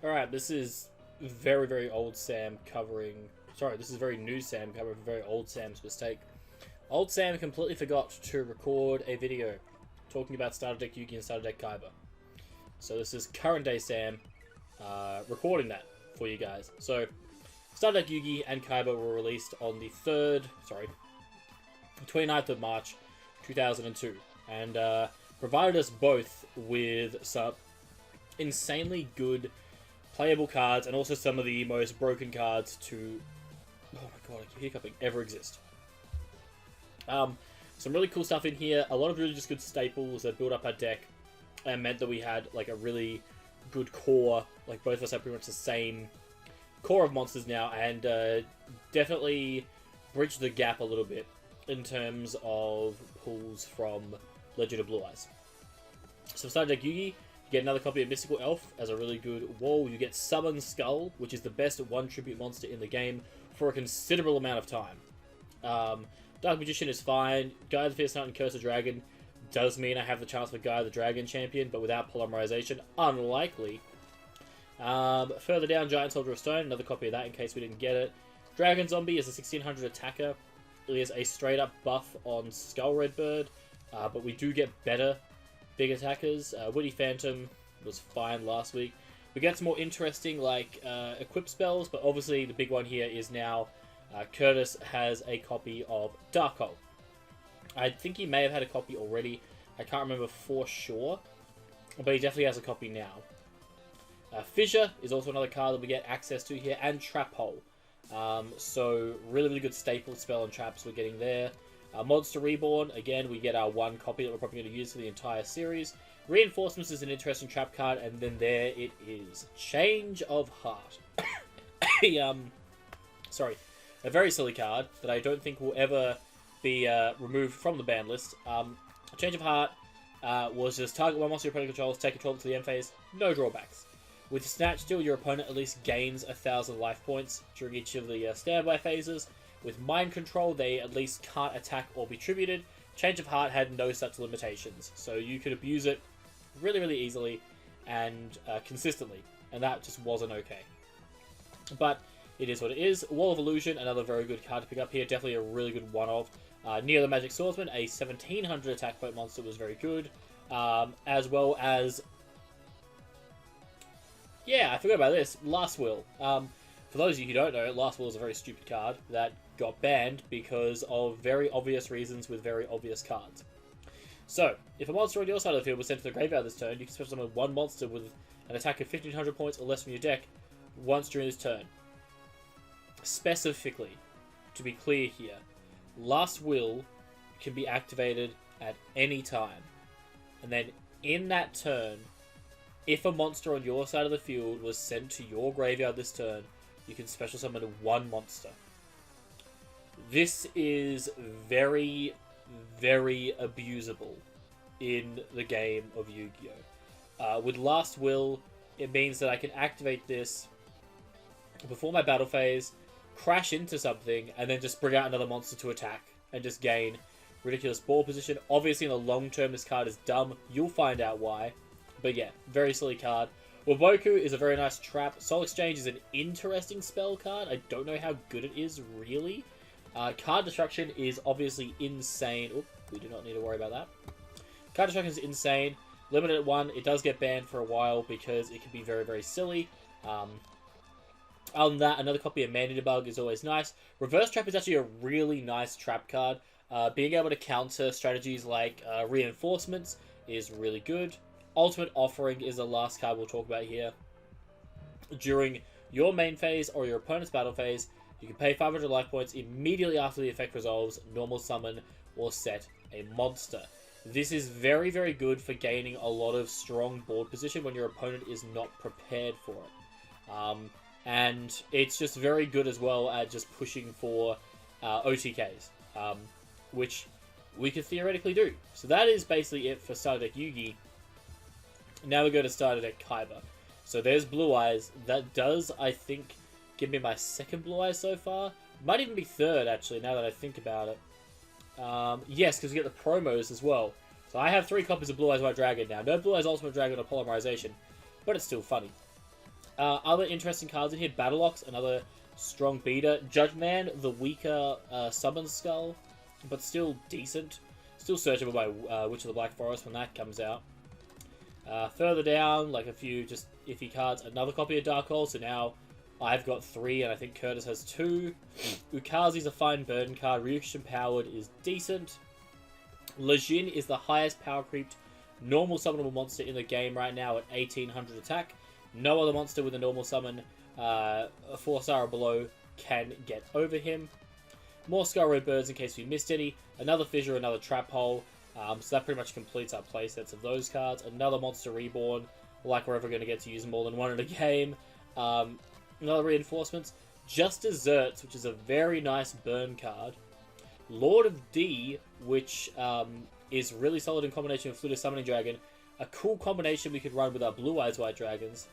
Alright, this is very, very old Sam covering... Sorry, this is very new Sam covering very old Sam's mistake. Old Sam completely forgot to record a video talking about Starter Deck Yugi and Starter Deck Kaiba. So this is current day Sam recording that for you guys. So, Starter Deck Yugi and Kaiba were released on the 29th of March 2002. And provided us both with some insanely good playable cards, and also some of the most broken cards to, oh my god, I keep hiccuping, ever exist. Some really cool stuff in here, a lot of really just good staples that built up our deck, and meant that we had like a really good core, like both of us have pretty much the same core of monsters now, and definitely bridged the gap a little bit in terms of pulls from Legend of Blue Eyes. So Starter Deck Yugi, you get another copy of Mystical Elf as a really good wall. You get Summon Skull, which is the best one tribute monster in the game for a considerable amount of time. Dark Magician is fine. Guy of the Fierce Knight and Curse of Dragon does mean I have the chance for Guy of the Dragon champion, but without polymerization, unlikely. Further down, Giant Soldier of Stone, another copy of that in case we didn't get it. Dragon Zombie is a 1600 attacker. It is a straight up buff on Skull Redbird, but we do get better big attackers. Woody Phantom was fine last week. We get some more interesting like equip spells, but obviously the big one here is now Curtis has a copy of Darkhold. I think he may have had a copy already. I can't remember for sure, but he definitely has a copy now. Fissure is also another card that we get access to here, and Trap Hole. So really, really good staple spell and traps we're getting there. Monster Reborn, again, we get our one copy that we're probably going to use for the entire series. Reinforcements is an interesting trap card, and then there it is. Change of Heart. A very silly card that I don't think will ever be removed from the ban list. Change of Heart was just target one monster your opponent controls, take control to the end phase, no drawbacks. With Snatch Steal, your opponent at least gains 1,000 life points during each of the standby phases. With Mind Control, they at least can't attack or be tributed. Change of Heart had no such limitations, so you could abuse it really, really easily and consistently, and that just wasn't okay. But it is what it is. Wall of Illusion, another very good card to pick up here, definitely a really good one-of. Neo the Magic Swordsman, a 1700 attack point monster, was very good, as well as... Yeah, I forgot about this. Last Will. For those of you who don't know, Last Will is a very stupid card that got banned because of very obvious reasons with very obvious cards. So, if a monster on your side of the field was sent to the graveyard this turn, you can special summon one monster with an attack of 1500 points or less from your deck once during this turn. Specifically, to be clear here, Last Will can be activated at any time. And then in that turn, if a monster on your side of the field was sent to your graveyard this turn, you can special summon one monster. This is very, very abusable in the game of Yu-Gi-Oh! With Last Will, it means that I can activate this before my battle phase, crash into something, and then just bring out another monster to attack, and just gain ridiculous ball position. Obviously, in the long term, this card is dumb. You'll find out why. But yeah, very silly card. Waboku is a very nice trap. Soul Exchange is an interesting spell card. I don't know how good it is, really. Card Destruction is obviously insane. Oop, we do not need to worry about that. Card Destruction is insane. Limited at 1. It does get banned for a while because it can be very, very silly. Other than that, another copy of Man-Eater Bug is always nice. Reverse Trap is actually a really nice trap card. Being able to counter strategies like Reinforcements is really good. Ultimate Offering is the last card we'll talk about here. During your main phase or your opponent's battle phase, you can pay 500 life points immediately after the effect resolves, normal summon, or set a monster. This is very, very good for gaining a lot of strong board position when your opponent is not prepared for it. And it's just very good as well at just pushing for OTKs, which we could theoretically do. So that is basically it for Starter Deck Yugi. Now we go to Starter Deck Kaiba. So there's Blue Eyes. That does, I think, give me my second Blue Eyes so far. Might even be third, actually, now that I think about it. Yes, because we get the promos as well. So I have 3 copies of Blue Eyes White Dragon now. No Blue Eyes Ultimate Dragon or Polymerization, but it's still funny. Other interesting cards in here: Battleox, another strong beater. Judgman, the weaker Summon Skull, but still decent. Still searchable by Witch of the Black Forest when that comes out. Further down, like a few just iffy cards, another copy of Dark Hole, so now I've got 3, and I think Curtis has 2. Ukazi's a fine burden card. Ryukshin Powered is decent. Lejin is the highest power creeped normal summonable monster in the game right now at 1800 attack. No other monster with a normal summon, 4-star or below, can get over him. More Skull Red Birds in case we missed any. Another Fissure, another Trap Hole. So that pretty much completes our playsets of those cards. Another Monster Reborn, like we're ever going to get to use more than one in a game. Another Reinforcements. Just Desserts, which is a very nice burn card. Lord of D, which is really solid in combination with Flutter Summoning Dragon. A cool combination we could run with our Blue Eyes White Dragons.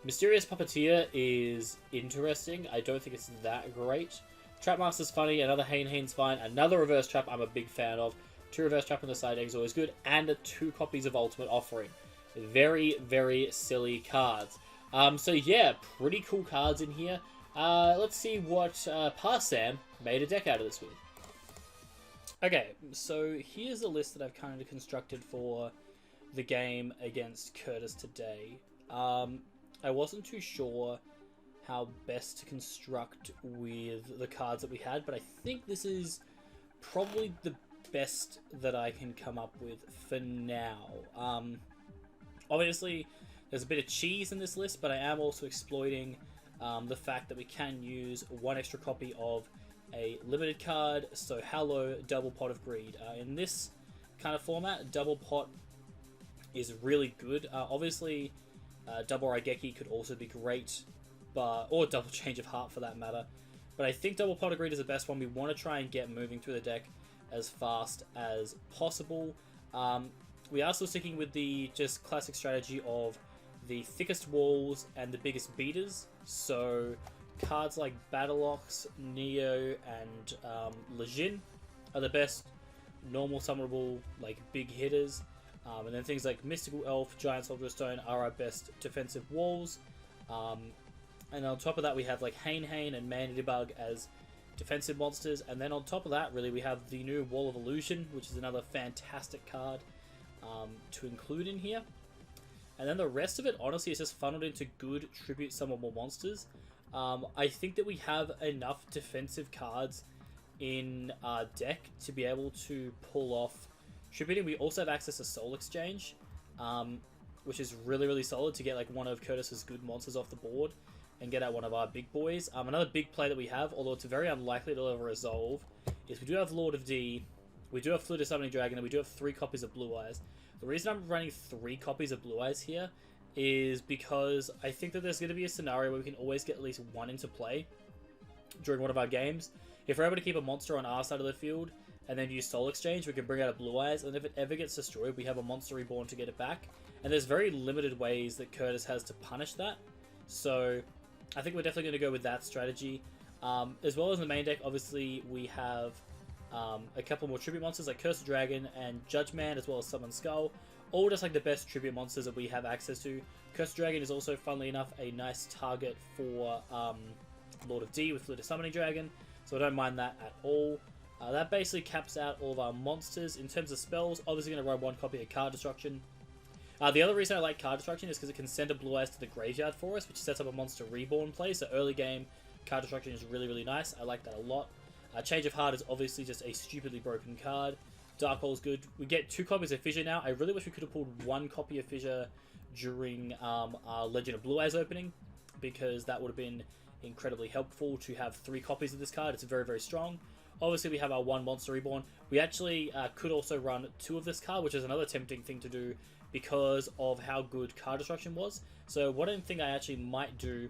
Mysterious Puppeteer is interesting. I don't think it's that great. Trapmaster's funny. Another Hain's fine. Another Reverse Trap I'm a big fan of. 2 Reverse Trap on the side deck is always good. And 2 copies of Ultimate Offering. Very, very silly cards. So yeah, pretty cool cards in here. Let's see what Parsam made a deck out of this with. Okay, so here's a list that I've kind of constructed for the game against Curtis today. I wasn't too sure how best to construct with the cards that we had, but I think this is probably the best that I can come up with for now. Obviously, there's a bit of cheese in this list, but I am also exploiting the fact that we can use 1 extra copy of a limited card, so Hallow, Double Pot of Greed. In this kind of format, Double Pot is really good. Obviously, Double Raigeki could also be great, or Double Change of Heart for that matter. But I think Double Pot of Greed is the best one. We want to try and get moving through the deck as fast as possible. We are still sticking with the just classic strategy of the thickest walls and the biggest beaters. So cards like Battleox, Neo, and Lejin are the best normal summonable, like, big hitters. And then things like Mystical Elf, Giant Soldier of Stone are our best defensive walls. And on top of that, we have like Hain and Mandibug as defensive monsters. And then on top of that, really, we have the new Wall of Illusion, which is another fantastic card to include in here. And then the rest of it, honestly, is just funneled into good tribute summonable monsters. I think that we have enough defensive cards in our deck to be able to pull off tributing. We also have access to Soul Exchange, which is really, really solid to get like one of Curtis's good monsters off the board and get out one of our big boys. Another big play that we have, although it's very unlikely to ever resolve, is we do have Lord of D, we do have Flutter Summoning Dragon, and we do have 3 copies of Blue Eyes. The reason I'm running 3 copies of Blue Eyes here is because I think that there's going to be a scenario where we can always get at least 1 into play during one of our games. If we're able to keep a monster on our side of the field and then use Soul Exchange, we can bring out a Blue Eyes, and if it ever gets destroyed, we have a Monster Reborn to get it back. And there's very limited ways that Curtis has to punish that. So I think we're definitely going to go with that strategy. As well as in the main deck, obviously, we have a couple more tribute monsters like Cursed Dragon and Judgman, as well as Summon Skull. All just like the best tribute monsters that we have access to. Cursed Dragon is also, funnily enough, a nice target for Lord of D with Flutter Summoning Dragon, so I don't mind that at all. That basically caps out all of our monsters. In terms of spells, obviously going to run 1 copy of Card Destruction. The other reason I like Card Destruction is because it can send a Blue Eyes to the graveyard for us, which sets up a Monster Reborn play, so early game Card Destruction is really, really nice. I like that a lot. Change of Heart is obviously just a stupidly broken card. Dark Hole is good. We get 2 copies of Fissure now. I really wish we could have pulled 1 copy of Fissure during our Legend of Blue Eyes opening, because that would have been incredibly helpful to have 3 copies of this card. It's very, very strong. Obviously, we have our 1 Monster Reborn. We actually could also run 2 of this card, which is another tempting thing to do because of how good Card Destruction was. So what I think I actually might do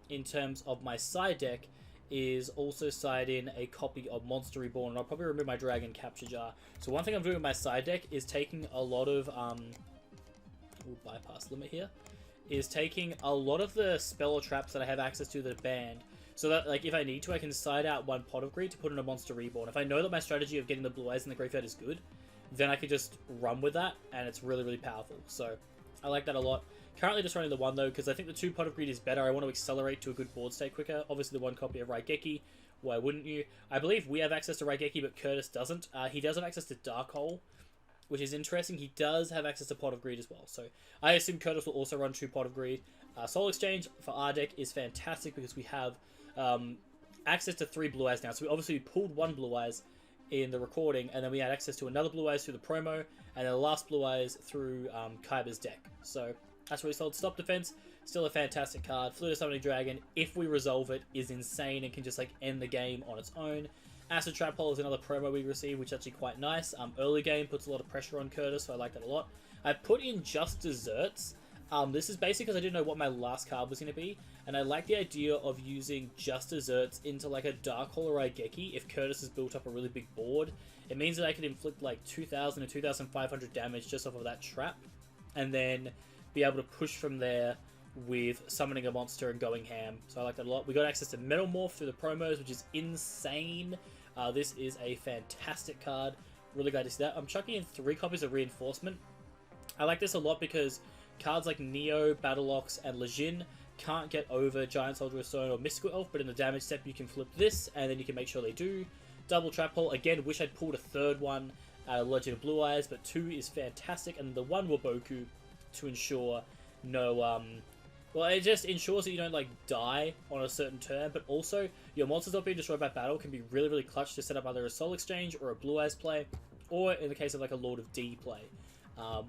in terms of my side deck is also side in a copy of Monster Reborn, and I'll probably remove my Dragon Capture Jar. So one thing I'm doing with my side deck is taking a lot of bypass limit here, is taking a lot of the spell or traps that I have access to that are banned, so that, like, if I need to, I can side out 1 Pot of Greed to put in a Monster Reborn. If I know that my strategy of getting the Blue Eyes in the graveyard is good, then I can just run with that, and it's really, really powerful. So I like that a lot. Currently just running the one though, because I think the 2 Pot of Greed is better. I want to accelerate to a good board state quicker. Obviously the 1 copy of Raigeki, why wouldn't you? I believe we have access to Raigeki, but Curtis doesn't. He does have access to Dark Hole, which is interesting. He does have access to Pot of Greed as well. So I assume Curtis will also run 2 Pot of Greed. Soul Exchange for our deck is fantastic because we have access to 3 Blue Eyes now. So we obviously pulled 1 Blue Eyes in the recording, and then we had access to another Blue Eyes through the promo, and then the last Blue Eyes through Kaiba's deck. So that's really solid. Stop Defense, still a fantastic card. Fluid Summoning Dragon, if we resolve it, is insane and can just like end the game on its own. Acid Trap Hole is another promo we received, which is actually quite nice. Early game puts a lot of pressure on Curtis, so I like that a lot. I put in Just Desserts. This is basically because I didn't know what my last card was going to be, and I like the idea of using Just Desserts into like a Dark Hole or Raigeki if Curtis has built up a really big board. It means that I can inflict like 2,000 to 2,500 damage just off of that trap, and then be able to push from there with summoning a monster and going ham. So I like that a lot. We got access to Metal Morph through the promos, which is insane. This is a fantastic card. Really glad to see that. I'm chucking in 3 copies of Reinforcement. I like this a lot because cards like Neo, Battleox, and Lejeune can't get over Giant Soldier of Stone or Mystical Elf, but in the damage step you can flip this, and then you can make sure they do. Double Trap Hole, again, wish I'd pulled a 3rd one out of Legend of Blue Eyes, but 2 is fantastic, and the 1 Waboku to ensure no, well, it just ensures that you don't, like, die on a certain turn, but also your monsters not being destroyed by battle can be really, really clutch to set up either a Soul Exchange or a Blue Eyes play, or in the case of, like, a Lord of D play,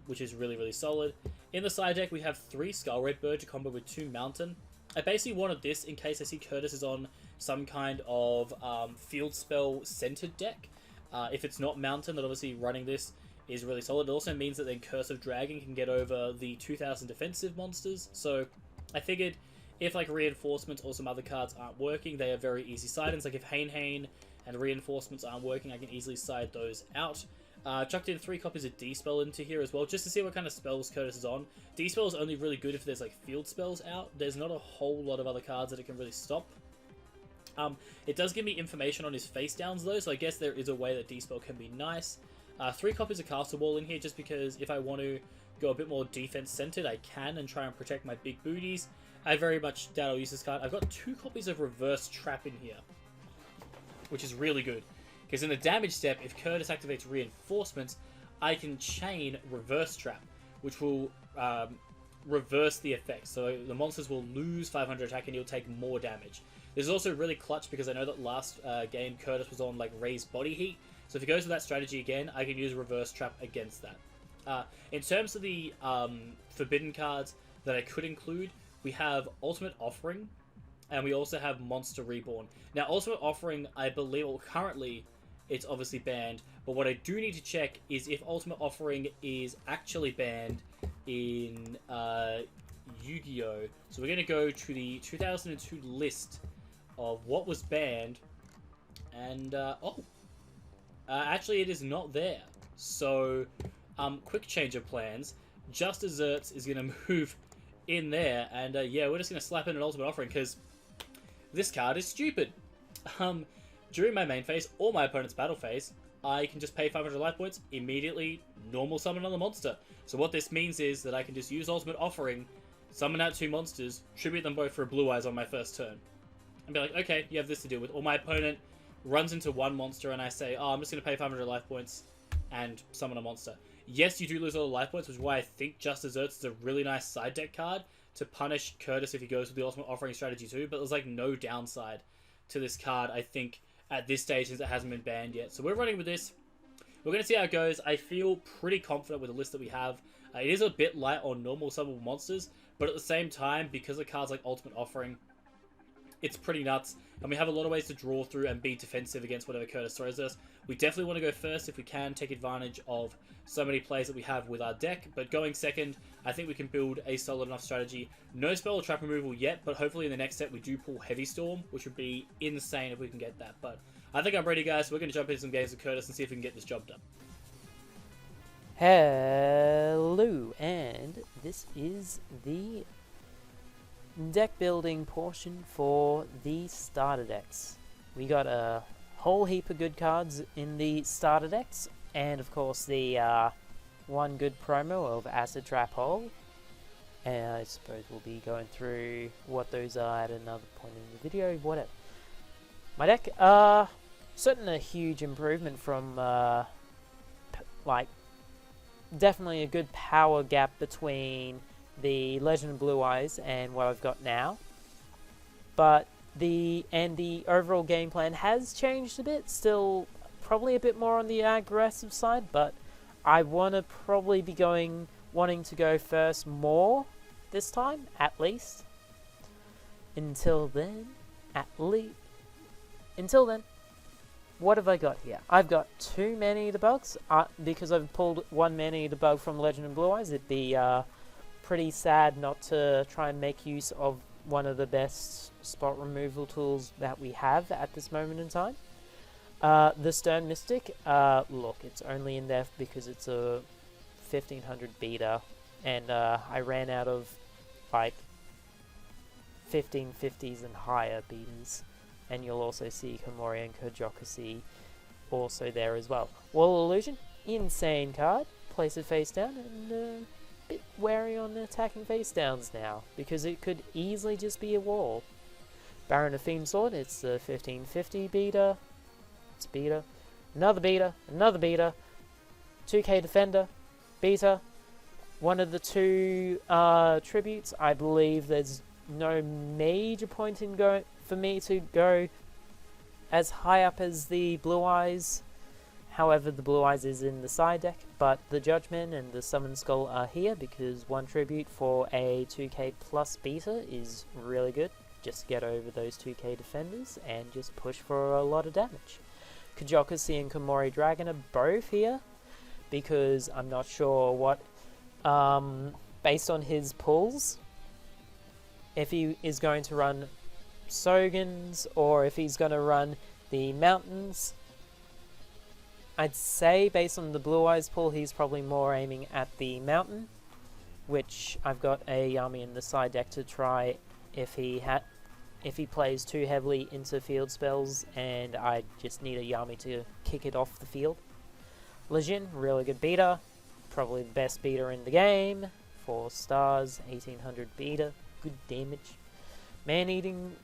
which is really, really solid. In the side deck, we have 3 Skull Red Bird to combo with 2 Mountain. I basically wanted this in case I see Curtis is on some kind of field spell-centered deck. If it's not Mountain, then obviously running this is really solid. It also means that then Curse of Dragon can get over the 2,000 defensive monsters, so I figured if like Reinforcements or some other cards aren't working, they are very easy side-ins. Like if Hain and Reinforcements aren't working, I can easily side those out. Chucked in 3 copies of D-Spell into here as well, just to see what kind of spells Curtis is on. D-Spell is only really good if there's like field spells out. There's not a whole lot of other cards that it can really stop. It does give me information on his face downs though, so I guess there is a way that D-Spell can be nice. 3 copies of Castle Wall in here, just because if I want to go a bit more defense-centered, I can, and try and protect my big booties. I very much doubt I'll use this card. I've got 2 copies of Reverse Trap in here, which is really good. Because in the damage step, if Curtis activates Reinforcements, I can chain Reverse Trap, which will reverse the effect. So the monsters will lose 500 attack and you'll take more damage. This is also really clutch because I know that last game Curtis was on like raised body heat. So if he goes with that strategy again, I can use Reverse Trap against that. In terms of the forbidden cards that I could include, we have Ultimate Offering, and we also have Monster Reborn. Now, Ultimate Offering, I believe, well, currently, it's obviously banned, but what I do need to check is if Ultimate Offering is actually banned in Yu-Gi-Oh! So we're going to go to the 2002 list of what was banned, and, actually it is not there. So, quick change of plans. Just Desserts is going to move in there, and yeah, we're just going to slap in an Ultimate Offering, because this card is stupid. During my main phase, or my opponent's battle phase, I can just pay 500 life points, immediately normal summon another monster. So what this means is that I can just use Ultimate Offering, summon out 2 monsters, tribute them both for a Blue Eyes on my first turn. And be like, okay, you have this to deal with. Or my opponent runs into 1 monster and I say, oh, I'm just going to pay 500 life points and summon a monster. Yes, you do lose all the life points, which is why I think Just Desserts is a really nice side deck card to punish Curtis if he goes with the Ultimate Offering strategy too, but there's like no downside to this card, I think, at this stage, since it hasn't been banned yet. So we're running with this. We're going to see how it goes. I feel pretty confident with the list that we have. It is a bit light on normal summonable monsters, but at the same time, because of cards like Ultimate Offering, it's pretty nuts, and we have a lot of ways to draw through and be defensive against whatever Curtis throws us. We definitely want to go first if we can, take advantage of so many plays that we have with our deck, but going second, I think we can build a solid enough strategy. No spell or trap removal yet, but hopefully in the next set we do pull Heavy Storm, which would be insane if we can get that. But I think I'm ready, guys, so we're going to jump into some games with Curtis and see if we can get this job done. Hello, and this is the deck building portion for the starter decks. We got a whole heap of good cards in the starter decks, and of course the one good promo of Acid Trap Hole. And I suppose we'll be going through what those are at another point in the video, whatever. My deck, certainly a huge improvement from, like, definitely a good power gap between the Legend of Blue Eyes and what I've got now. But the overall game plan has changed a bit, still probably a bit more on the aggressive side, but I want to probably be wanting to go first more this time, at least. Until then, what have I got here? I've got 2 Man-Eater bugs, because I've pulled 1 Man-Eater bug from Legend of Blue Eyes. It'd be pretty sad not to try and make use of one of the best spot removal tools that we have at this moment in time. The Stern Mystic, look, it's only in there because it's a 1500 beta, and I ran out of like 1550s and higher beaters, and you'll also see Komori and Kajokasi also there as well. Wall Illusion, insane card, place it face down, and a bit wary on attacking face downs now, because it could easily just be a wall. Baron of Fiend Sword, it's the 1550 beta, it's beta, another beta, 2k Defender, beta, one of the 2 tributes. I believe there's no major point in for me to go as high up as the Blue Eyes. However, the Blue Eyes is in the side deck, but the Judgment and the Summon Skull are here because 1 tribute for a 2k plus beta is really good. Just get over those 2k defenders and just push for a lot of damage. Kajokasi and Komori Dragon are both here because I'm not sure what, based on his pulls, if he is going to run Sogans or if he's going to run the Mountains. I'd say based on the Blue Eyes pull, he's probably more aiming at the Mountain, which I've got a Yami in the side deck to try if he plays too heavily into field spells and I just need a Yami to kick it off the field. Legion, really good beater, probably the best beater in the game, 4 stars, 1800 beater, good damage. Man-Eating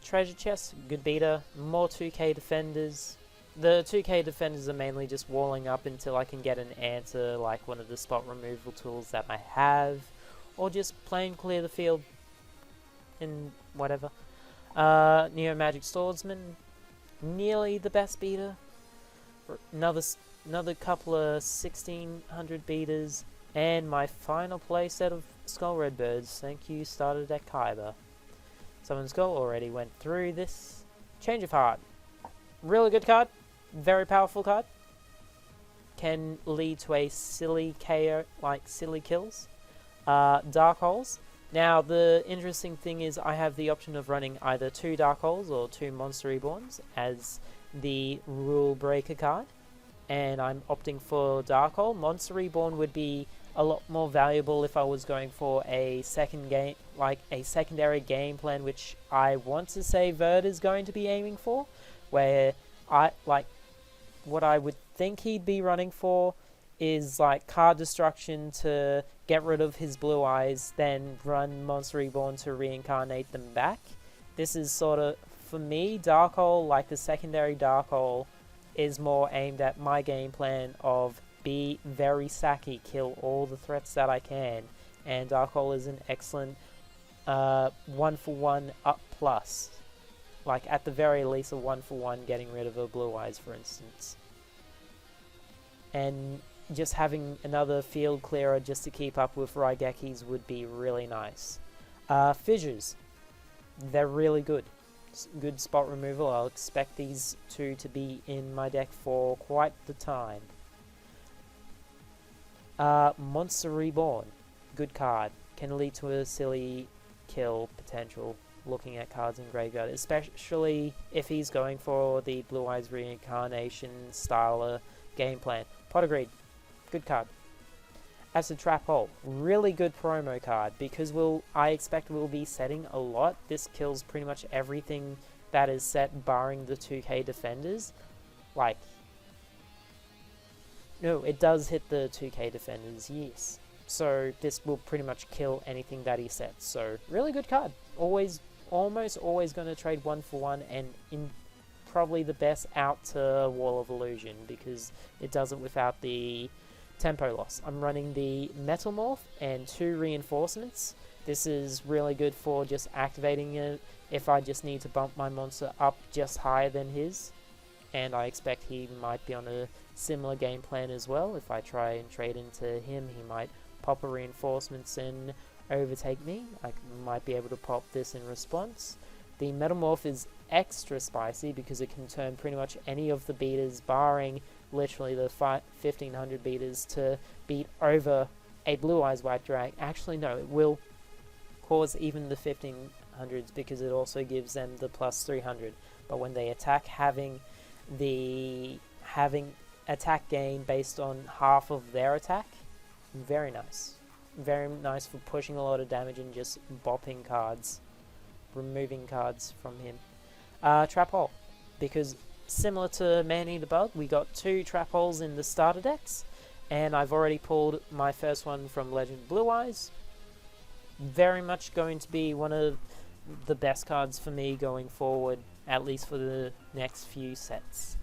Treasure Chest, good beater, more 2k defenders. The 2k defenders are mainly just walling up until I can get an answer like one of the spot removal tools that I have, or just plain clear the field and whatever. Neo Magic Swordsman, nearly the best beater. Another couple of 1600 beaters, and my final playset of Skull Redbirds. Thank you, started at Kaiba. Summon Skull already went through this. Change of Heart, really good card, very powerful card. Can lead to a silly KO, like silly kills. Dark Holes. Now, the interesting thing is I have the option of running either 2 Dark Holes or 2 Monster Reborns as the rule breaker card, and I'm opting for Dark Hole. Monster Reborn would be a lot more valuable if I was going for a secondary game plan, which I want to say Verd is going to be aiming for, where what I would think he'd be running for is like card destruction to get rid of his Blue Eyes, then run Monster Reborn to reincarnate them back. This is sort of, for me, Dark Hole, like the secondary Dark Hole, is more aimed at my game plan of be very sacky, kill all the threats that I can, and Dark Hole is an excellent 1-for-1 up plus. Like at the very least a 1-for-1 getting rid of a Blue Eyes, for instance. And just having another field clearer just to keep up with Raigekis would be really nice. Fissures, they're really good. Good spot removal. I'll expect these 2 to be in my deck for quite the time. Monster Reborn, good card. Can lead to a silly kill potential looking at cards in graveyard, especially if he's going for the Blue Eyes reincarnation style game plan. Pot of Greed, good card. Acid Trap Hole, really good promo card because I expect we'll be setting a lot. This kills pretty much everything that is set barring the 2k defenders. No, it does hit the 2k defenders, yes. So this will pretty much kill anything that he sets. So really good card. Almost always going to trade 1 for 1, and in probably the best out to Wall of Illusion because it does it without the tempo loss. I'm running the Metal Morph and 2 reinforcements. This is really good for just activating it if I just need to bump my monster up just higher than his. And I expect he might be on a similar game plan as well. If I try and trade into him, he might pop a reinforcements and overtake me. I might be able to pop this in response. The Metamorph is extra spicy because it can turn pretty much any of the beaters, barring literally the 1500 beaters, to beat over a Blue Eyes White Drag. Actually, no, it will cause even the 1500s because it also gives them the plus 300. But when they attack, having attack gain based on half of their attack, very nice. Very nice for pushing a lot of damage and just bopping cards, removing cards from him. Trap Hole, because similar to Man-Eater Bug, we got 2 Trap Holes in the starter decks, and I've already pulled my first one from Legend Blue Eyes. Very much going to be one of the best cards for me going forward, at least for the next few sets.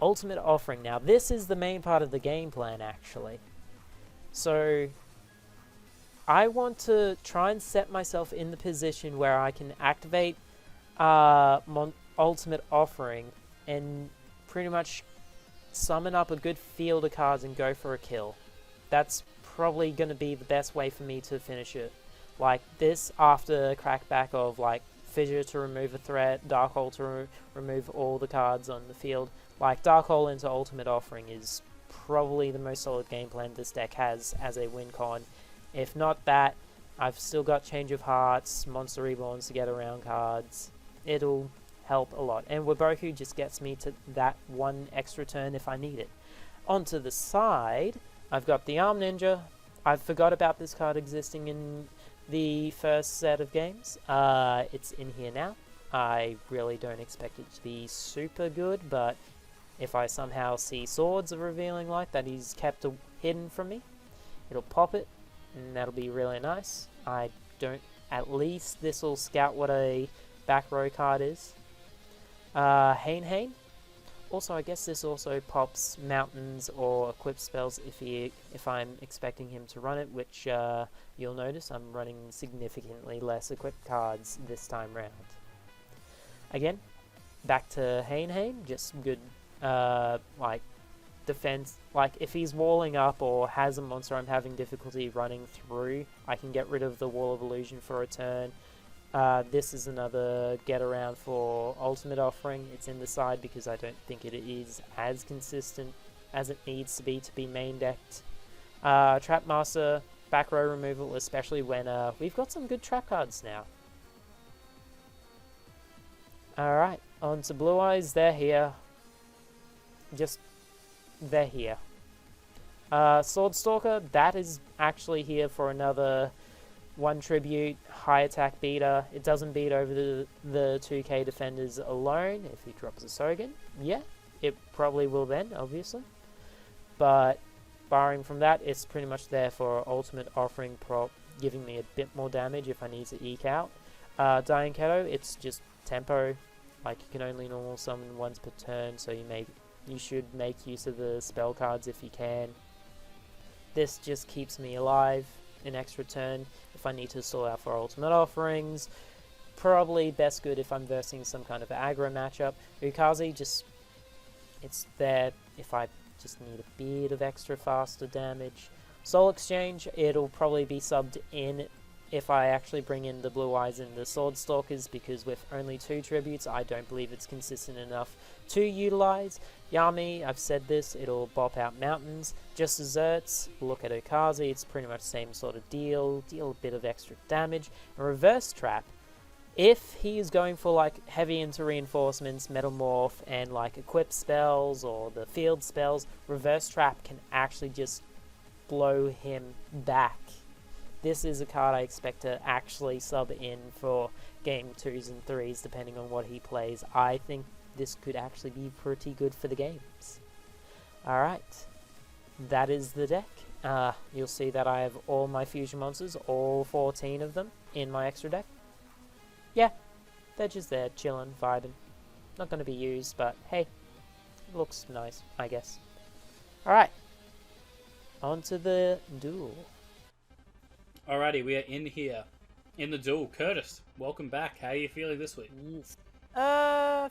Ultimate Offering. Now this is the main part of the game plan actually. So I want to try and set myself in the position where I can activate Ultimate Offering and pretty much summon up a good field of cards and go for a kill. That's probably going to be the best way for me to finish it. Like this after crackback of like Fissure to remove a threat, Dark Hole to remove all the cards on the field. Like Dark Hole into Ultimate Offering is probably the most solid game plan this deck has as a win con. If not that, I've still got Change of Hearts, Monster Reborns to get around cards. It'll help a lot. And Waboku just gets me to that one extra turn if I need it. Onto the side, I've got the Arm Ninja. I forgot about this card existing in the first set of games. It's in here now. I really don't expect it to be super good, but if I somehow see Swords of Revealing Light that he's kept hidden from me, it'll pop it, and that'll be really nice. At least this will scout what a back row card is. Hain. Also, I guess this also pops Mountains or Equip spells if I'm expecting him to run it, which you'll notice I'm running significantly less Equip cards this time round. Again, back to Hain, just good like defense. Like if he's walling up or has a monster I'm having difficulty running through, I can get rid of the Wall of Illusion for a turn. This is another get around for Ultimate Offering. It's in the side because I don't think it is as consistent as it needs to be main decked. Trap Master, back row removal, especially when we've got some good trap cards now. Alright, on to Blue Eyes. They're here. They're here. Sword Stalker, that is actually here for another 1 tribute, high attack beater. It doesn't beat over the 2k defenders alone if he drops a Sogen. Yeah, it probably will then, obviously. But barring from that, it's pretty much there for Ultimate Offering prop, giving me a bit more damage if I need to eke out. Dying Keto, it's just tempo. Like you can only normal summon once per turn, so you should make use of the spell cards if you can. This just keeps me alive an extra turn if I need to sort out for Ultimate Offerings. Probably best good if I'm versing some kind of aggro matchup. Ukazi, it's there if I just need a bit of extra faster damage. Soul Exchange, it'll probably be subbed in if I actually bring in the Blue Eyes and the Sword Stalkers, because with only 2 tributes, I don't believe it's consistent enough to utilize. Yami, I've said this, it'll bop out Mountains. Just Desserts, look at Okazi, it's pretty much the same sort of deal a bit of extra damage. A Reverse Trap, if he is going for like heavy into reinforcements, Metal Morph, and like Equip spells or the field spells, Reverse Trap can actually just blow him back. This is a card I expect to actually sub in for game 2s and 3s depending on what he plays. I think this could actually be pretty good for the games. Alright, that is the deck. You'll see that I have all my fusion monsters, all 14 of them, in my extra deck. Yeah, they're just there, chilling, vibing. Not going to be used, but hey, it looks nice, I guess. Alright, on to the duel. Alrighty, we are in here. In the duel. Curtis, welcome back. How are you feeling this week? Yes.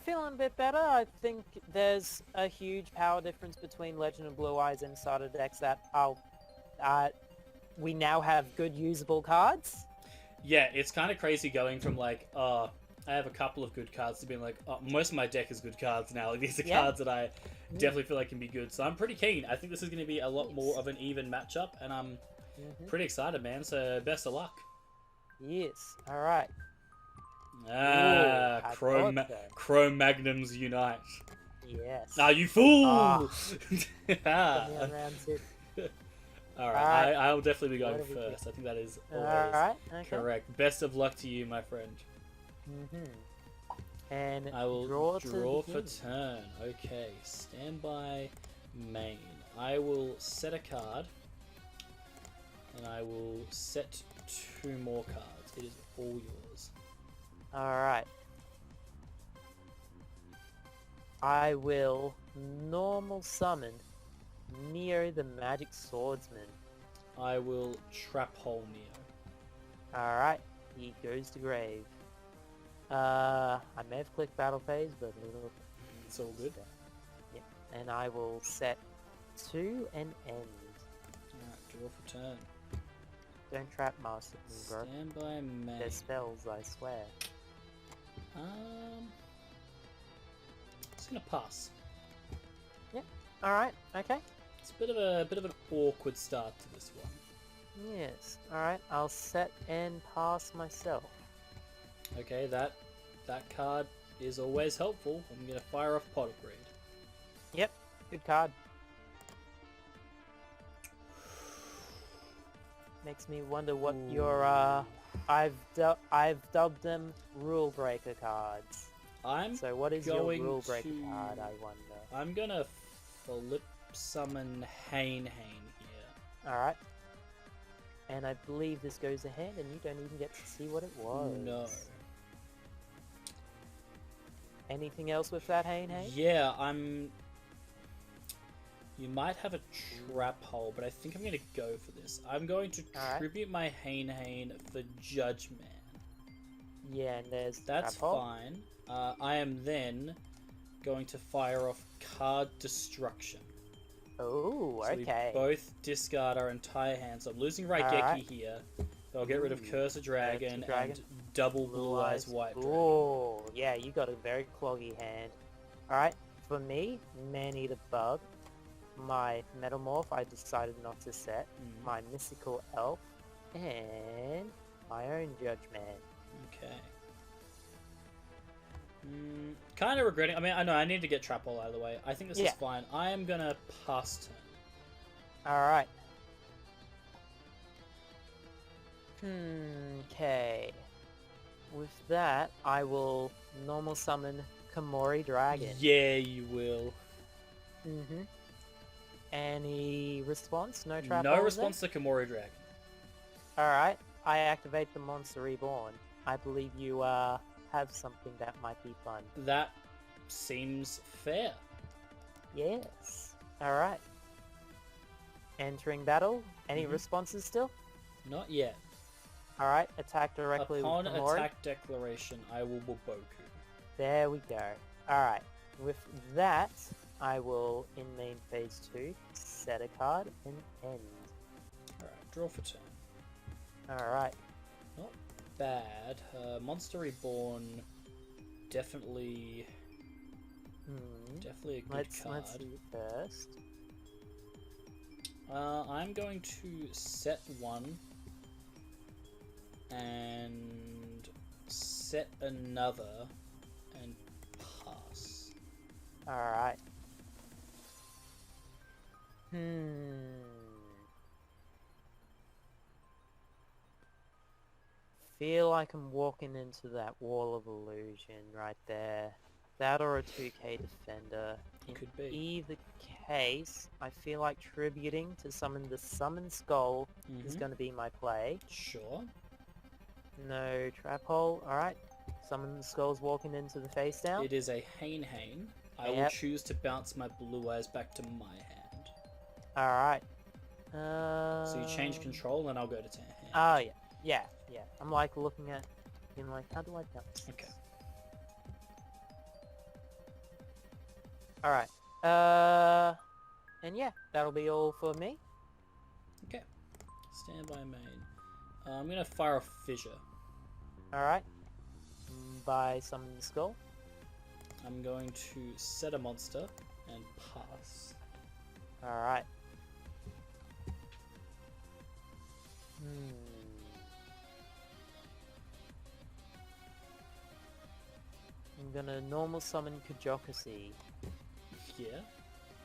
Feeling a bit better. I think there's a huge power difference between Legend of Blue Eyes and starter decks that we now have good usable cards. Yeah, it's kind of crazy going from like, I have a couple of good cards to being like, most of my deck is good cards now. Like, these are cards that I definitely feel like can be good. So I'm pretty keen. I think this is going to be a lot more of an even matchup, and I'm pretty excited, man. So best of luck. Yes. All right. Cro-Magnums unite. Yes. Ah, you fool! Round two. Alright, I'll definitely be going first. I think that is always okay. correct. Best of luck to you, my friend. And I will draw for turn. Okay, standby main. I will set a card, and I will set 2 more cards. It is all yours. Alright. I will normal summon Neo the Magic Swordsman. I will trap hole Neo. Alright, he goes to grave. I may have clicked battle phase, but it's all good. Yeah, and I will set 2 and end. Alright, draw for turn. Don't trap master me, bro. Standby main. They're spells, I swear. Just gonna pass. Yep. Alright, okay. It's a bit of an awkward start to this one. Yes. Alright, I'll set and pass myself. Okay, that card is always helpful. I'm gonna fire off Pot of Greed. Yep, good card. Makes me wonder what your I've dubbed them rule breaker cards. So what is your rule breaker card, I wonder? I'm gonna flip summon Hain here. Alright. And I believe this goes ahead and you don't even get to see what it was. No. Anything else with that Hain? Yeah, you might have a trap hole, but I think I'm going to go for this. I'm going to tribute my Hain for Judge Man. Yeah, and there's That's fine. I am then going to fire off Card Destruction. Oh, so okay. We both discard our entire hand. So I'm losing Raigeki here. So I'll get rid of Curse a Dragon and double Blue Eyes White Dragon. Oh, yeah, you got a very cloggy hand. Alright, for me, Man-Eater Bug. My Metamorph, I decided not to set. My Mystical Elf. And my own Judge Man. Okay. Kind of regretting. I mean, I know I need to get Trap Hole out of the way. I think this is fine. I am gonna pass turn. Alright. Okay. With that, I will normal summon Komori Dragon. Yeah, you will. Any response? No trap No response to Komori Dragon. Alright. I activate the Monster Reborn. I believe you, have something that might be fun. That seems fair. Yes. Alright. Entering battle. Any responses still? Not yet. Alright, attack directly Upon with Komori. attack declaration, I will Boboku. There we go. Alright. With that, I will, in main phase 2, set a card and end. Alright, draw for turn. Alright. Not bad. Monster Reborn, definitely a good card. Let's see it first. I'm going to set one and set another and pass. Alright. Feel like I'm walking into that wall of illusion right there. That or a 2k defender. In Could be. either case, I feel like tributing to summon the Summon Skull is going to be my play. Sure. No trap hole. Alright. Summon the Skull's walking into the face down. It is a Hane. I will choose to bounce my blue eyes back to my hand. Alright. So you change control and I'll go to hand. Oh, yeah. Yeah. I'm like looking at him like, how do I bounce? Okay. Alright. And yeah, that'll be all for me. Okay. Stand by main. I'm going to fire a fissure. Alright. By Summon the Skull. I'm going to set a monster and pass. Alright. I'm gonna normal summon Kajokasi. Yeah.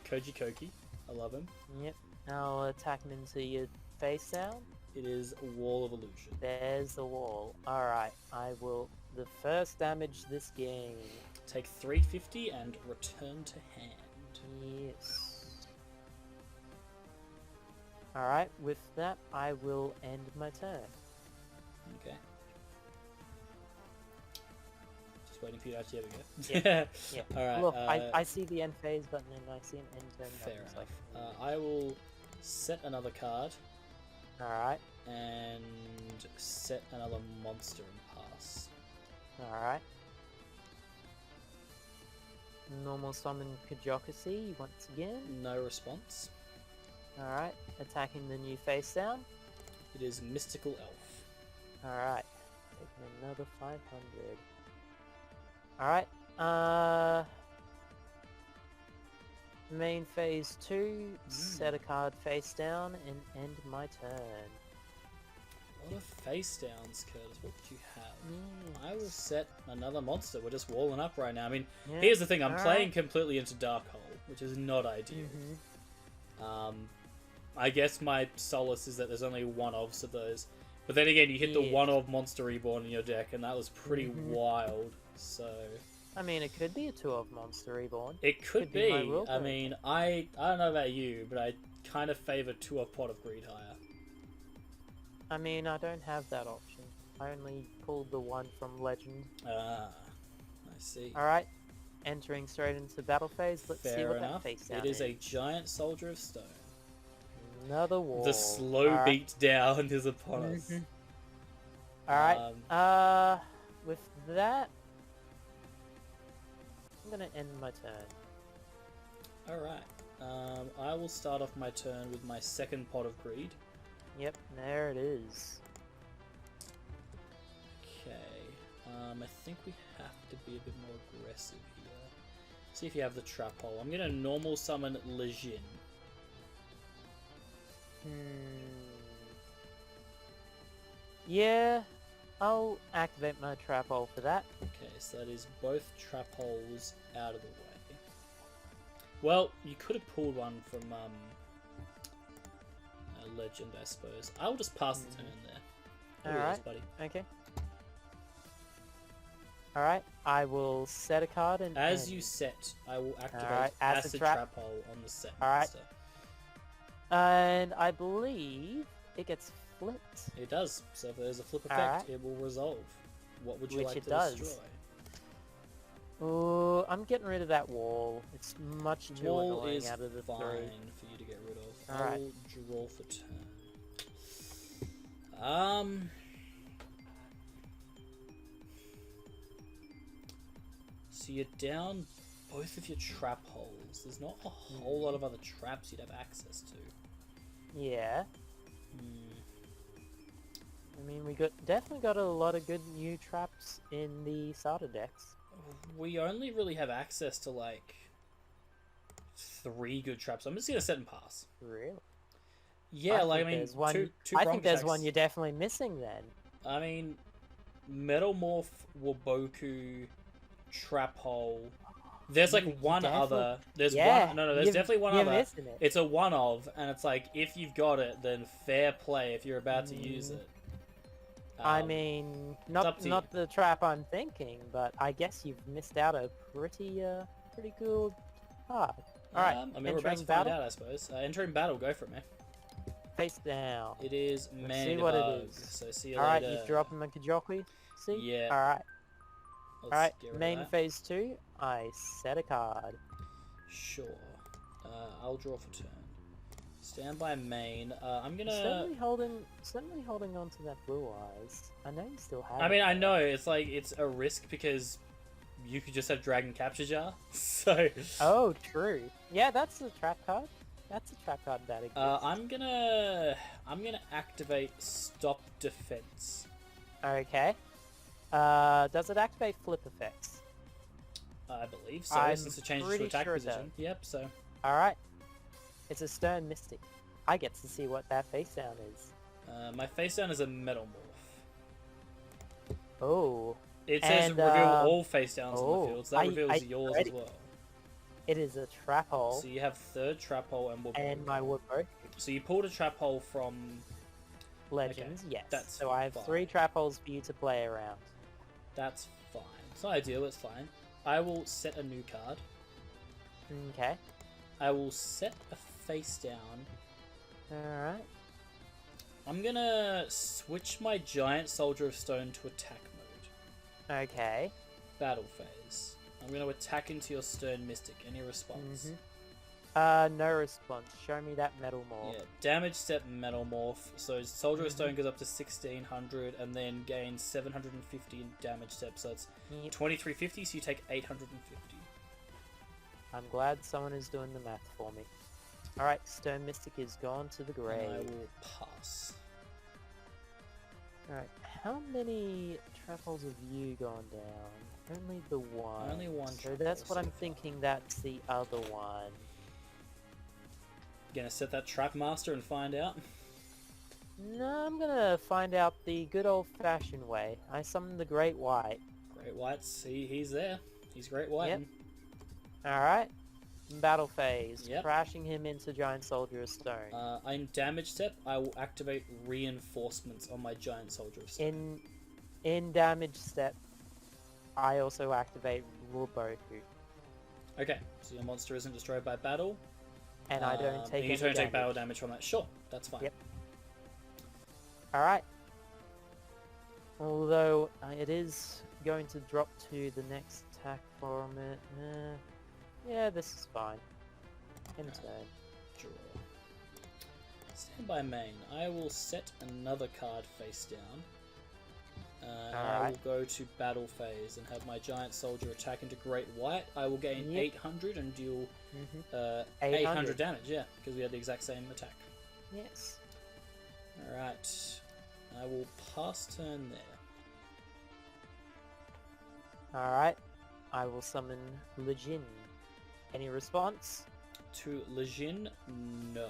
Koji Koki. I love him. Yep. I'll attack him into your face down. It is a Wall of Illusion. There's the wall. Alright, I will... The first damage this game. Take 350 and return to hand. Yes. Alright, with that, I will end my turn. Okay. Just waiting for you to actually have a go. Yeah. Alright. Look, I see the end phase button and I see an end turn Fair button. enough. Like, I will set another card Alright, and set another monster and pass. alright. Normal summon Kajokasi once again. No response. Alright, attacking the new face down. It is Mystical Elf. Alright, taking another 500. Alright, main phase 2, set a card face down and end my turn. A lot of face downs, Curtis. What would you have? I will set another monster. We're just walling up right now. I mean, here's the thing. I'm playing completely into Dark Hole, which is not ideal. I guess my solace is that there's only one of those. But then again, you hit the one of Monster Reborn in your deck, and that was pretty wild. So I mean, it could be a 2 of Monster Reborn. it could be. my will I mean, I don't know about you, but I kind of favor 2 of Pot of Greed higher. I mean, I don't have that option. I only pulled the one from Legend. Ah, I see. Alright, entering straight into battle phase. Let's see Fair what enough. that face down It is a giant soldier of stone. Another wall. The slow beat down is upon us. Alright, with that, I'm gonna end my turn. Alright. I will start off my turn with my second Pot of Greed. Yep, there it is. Okay. I think we have to be a bit more aggressive here. See if you have the trap hole. I'm gonna normal summon Lejin. Yeah, I'll activate my trap hole for that. Okay, so that is both trap holes out of the way. Well, you could have pulled one from Legend, I suppose. I'll just pass the turn there. Alright, buddy. okay. Alright, I will set a card and... As you set, I will activate acid Acid trap. Trap Hole on the set Alright. monster. And I believe it gets flipped. It does. So if there's a flip effect, Alright. it will resolve. What would you Which like it to does. destroy? Oh, I'm getting rid of that wall. It's much too Wall annoying is out of the fine 3. for you to get rid of. Alright. I'll draw for turn. So you're down both of your trap holes. There's not a whole lot of other traps you'd have access to. Yeah. I mean, we definitely got a lot of good new traps in the starter decks. We only really have access to like 3 good traps. I'm just gonna set and pass. Really? Yeah, I mean, there's one, two I think there's Gromshaks. one you're definitely missing then. I mean, Metalmorph, Waboku, Trap Hole. There's like one definitely- other. There's Yeah, one. No, there's you've- definitely one you're other. missing it. It's a one of, and it's like if you've got it, then fair play if you're about to use it. I mean, not the trap I'm thinking, but I guess you've missed out a pretty cool card. Alright, I mean, we're about to find out, I suppose. Entering battle, go for it, man. Face down. It is Let's see what it is. So see you Alright, later. you drop him a Kajoki? See? Yeah. Alright. Alright, main that. phase 2, I set a card. Sure. I'll draw for turn. Stand by main. I'm gonna... Certainly holding on to that blue eyes. I know you still have I mean, I know, it's like, it's a risk because you could just have Dragon Capture Jar, so... Oh, true. Yeah, that's a trap card. That's a trap card that exists. I'm gonna activate Stop Defense. Okay. Does it activate flip effects? I believe so, since it changes to attack position. Yep, so... Alright. It's a Stern Mystic. I get to see what that face down is. My face down is a Metal Morph. Oh. It says reveal all face downs on the field, so that reveals yours as well. It is a trap hole. So you have third trap hole and woodbrook. And my woodbrook. So you pulled a trap hole from... Legends, okay, yes. So I have 3 trap holes for you to play around. That's fine. It's not ideal, it's fine. I will set a new card. Okay. I will set a face down. Alright. I'm gonna switch my Giant Soldier of Stone to attack mode. Okay. Battle phase. I'm gonna attack into your Stern Mystic. Any response? No response. Show me that Metal Morph. Yeah, damage step Metal Morph. So Soldier of Stone goes up to 1600 and then gains 750 in damage step. So it's 2350, so you take 850. I'm glad someone is doing the math for me. Alright, Stone Mystic is gone to the grave. And I will pass. Alright, how many trap holes have you gone down? Only the one. Only one. So that's what I'm thinking, that's the other one. Gonna set that Trap Master and find out? No, I'm gonna find out the good old-fashioned way. I summon the Great White. Great White, see, he's there. He's Great White. Yep. Alright. Battle phase. Yep. Crashing him into Giant Soldier of Stone. In damage step, I will activate reinforcements on my Giant Soldier of Stone. In damage step, I also activate Roboku. Okay, so your monster isn't destroyed by battle. And I don't take any you don't take battle damage from that. Sure, that's fine. Yep. Alright. Although, it is going to drop to the next attack from it. Yeah, this is fine. In turn. Draw. Stand by main. I will set another card face down. I will go to battle phase and have my Giant Soldier attack into Great White. I will gain 800 and deal 800 damage, yeah, because we had the exact same attack. Yes. Alright. I will pass turn there. Alright. I will summon Lejin. Any response? To Lejin, no.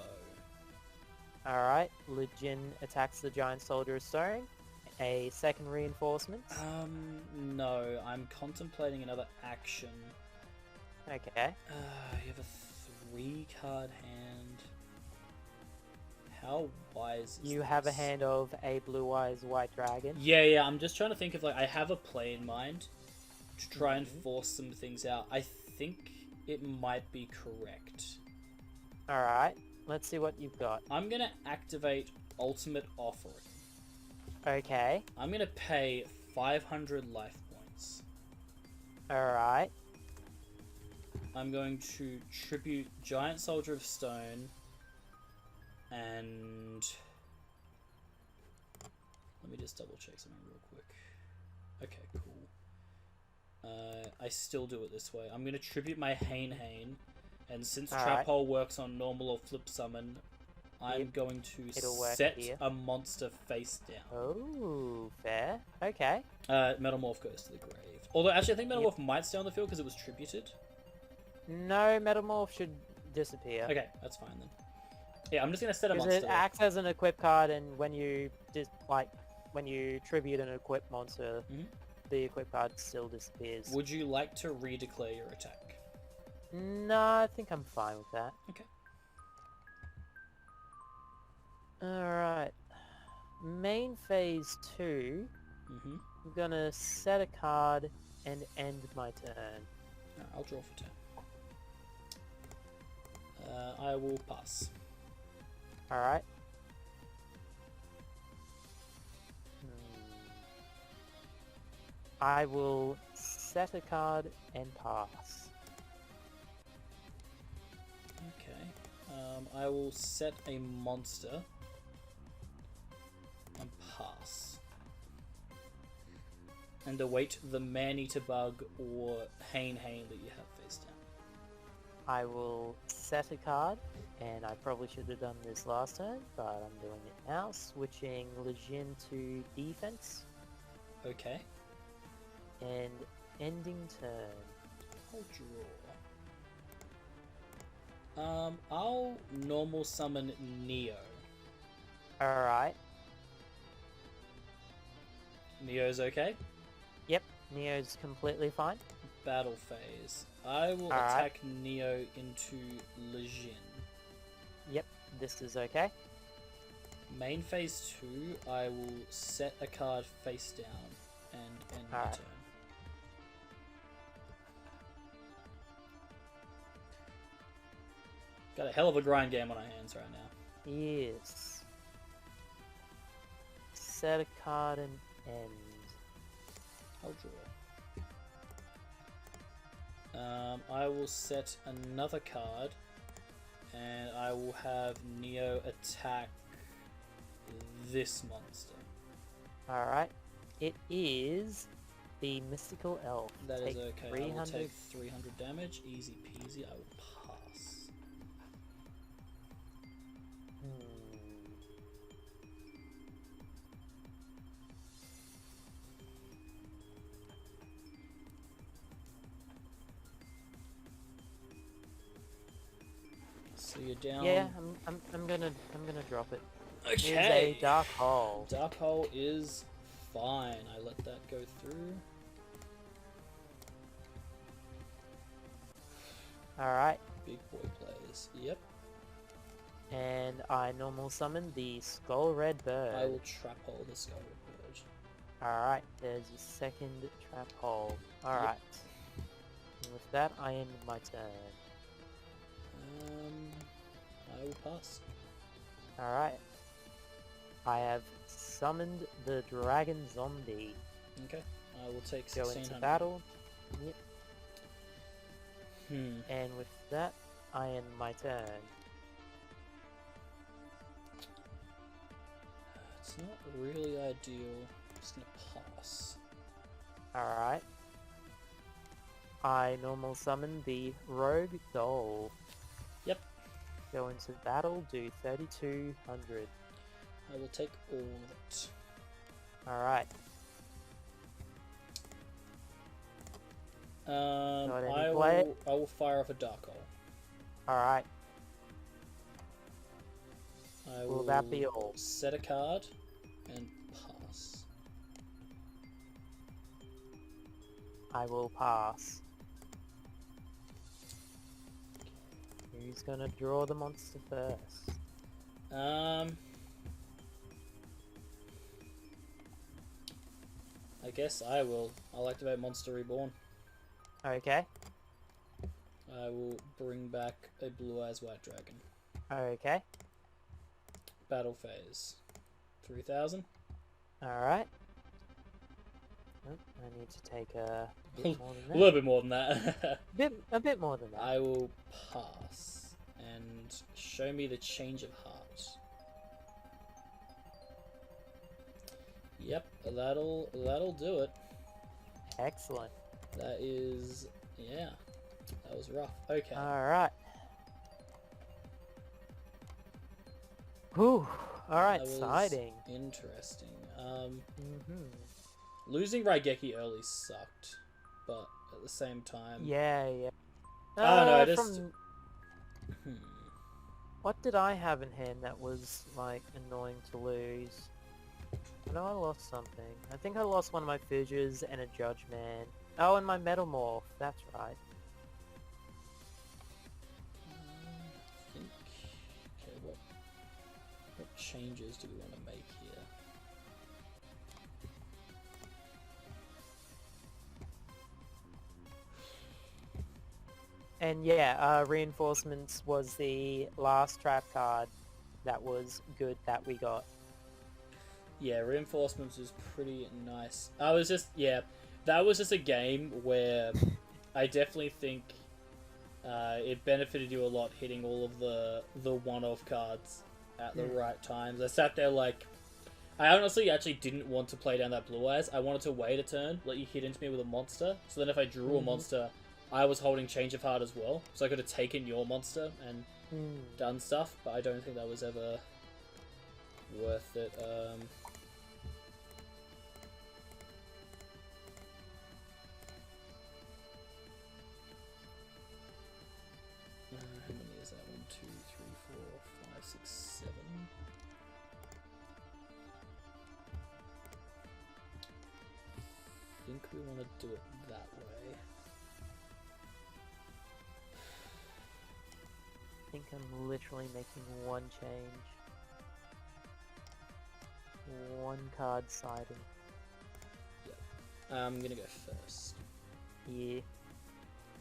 Alright. Lejin attacks the Giant Soldier of Stone. A second reinforcement? No. I'm contemplating another action. Okay. You have a 3-card hand. How wise is You this? have a hand of a Blue Eyes White Dragon? Yeah, I'm just trying to think of, like, I have a play in mind to try and force some things out. I think it might be correct. Alright. Let's see what you've got. I'm gonna activate Ultimate Offering. Okay. I'm gonna pay 500 life points. Alright. I'm going to tribute Giant Soldier of Stone and... Let me just double check something real quick. Okay, cool. I still do it this way. I'm going to tribute my Hane, and since Trap Hole works on normal or flip summon, I'm going to set a monster face down. Oh, fair. Okay. Metal Morph goes to the grave. Although, actually, I think Metal Morph might stay on the field because it was tributed. No, Metal Morph should disappear. Okay, that's fine then. Yeah, I'm just going to set a monster. It acts as an equip card, and when you when you tribute an equip monster, the equip card still disappears. Would you like to redeclare your attack? No, I think I'm fine with that. Okay. Alright. main phase 2, Mm-hmm. I'm gonna set a card and end my turn. I'll draw for turn. I will pass. Alright. I will set a card and pass. Okay. I will set a monster and pass. And await the man-eater bug or Hane that you have face down. I will set a card, and I probably should have done this last turn, but I'm doing it now. Switching Lejeune to defense Okay. and ending turn. I'll draw. I'll normal summon Neo. Alright. Neo's okay. Yep, Neo's completely fine. Battle phase. I will Alright. attack Neo into Lejeune. Yep, this is okay. Main phase 2, I will set a card face down and end my Alright. turn. Got a hell of a grind game on our hands right now. Yes. Set a card and end. I'll draw. I will set another card, and I will have Neo attack this monster. Alright. It is the Mystical Elf. That is Take okay. I 300. will take 300 damage. Easy peasy. I will pass. So you're down. Yeah, I'm gonna drop it. Here's Okay. a Dark Hole. Dark Hole is fine. I let that go through. Alright. Big boy plays. Yep. And I normal summon the Skull Red Bird. I will trap hole the Skull Bird. Alright, there's a second trap hole. Alright. And with that, I end my turn. I will pass. Alright. I have summoned the Dragon Zombie. Okay. I will take Go 1600. into battle. Yep. Hmm. And with that, I end my turn. It's not really ideal. I'm just gonna pass. Alright. I normal summon the Rogue Doll. Yep. Go into battle, do 3200. I will take all of it. Alright. Got any play? I will fire off a Dark Hole. Alright. I Will that be all? Set a card and pass. I will pass. Who's gonna draw the monster first? I guess I will. I'll activate Monster Reborn. Okay. I will bring back a Blue Eyes White Dragon. Okay. Battle phase. 3000. Alright. Oh, I need to take a bit more than A that. little bit more than that. A bit more than that. I will pass and show me the change of heart. Yep, that'll do it. Excellent. That is, yeah, that was rough. Okay. Alright. Whew. Alright, That was siding. Interesting. Mm-hmm. Losing Raigeki early sucked, but at the same time, Yeah, yeah. I don't know. I just. From... What did I have in hand that was, like, annoying to lose? I know I lost something. I think I lost one of my fissures and a Judge Man. Oh, and my Metamorph. That's right. I think. Okay, what changes do we want to make here? And yeah, Reinforcements was the last trap card that was good that we got. Yeah, Reinforcements was pretty nice. I was just, yeah, that was just a game where I definitely think it benefited you a lot hitting all of the one-off cards at the right times. I sat there like, I honestly actually didn't want to play down that Blue Eyes. I wanted to wait a turn, let you hit into me with a monster, so then if I drew a monster, I was holding Change of Heart as well, so I could have taken your monster and done stuff, but I don't think that was ever worth it. How many is that? 1, 2, 3, 4, 5, 6, 7. I think we want to do it that way. I think I'm literally making one change. One card siding. Yep. I'm gonna go first. Yeah.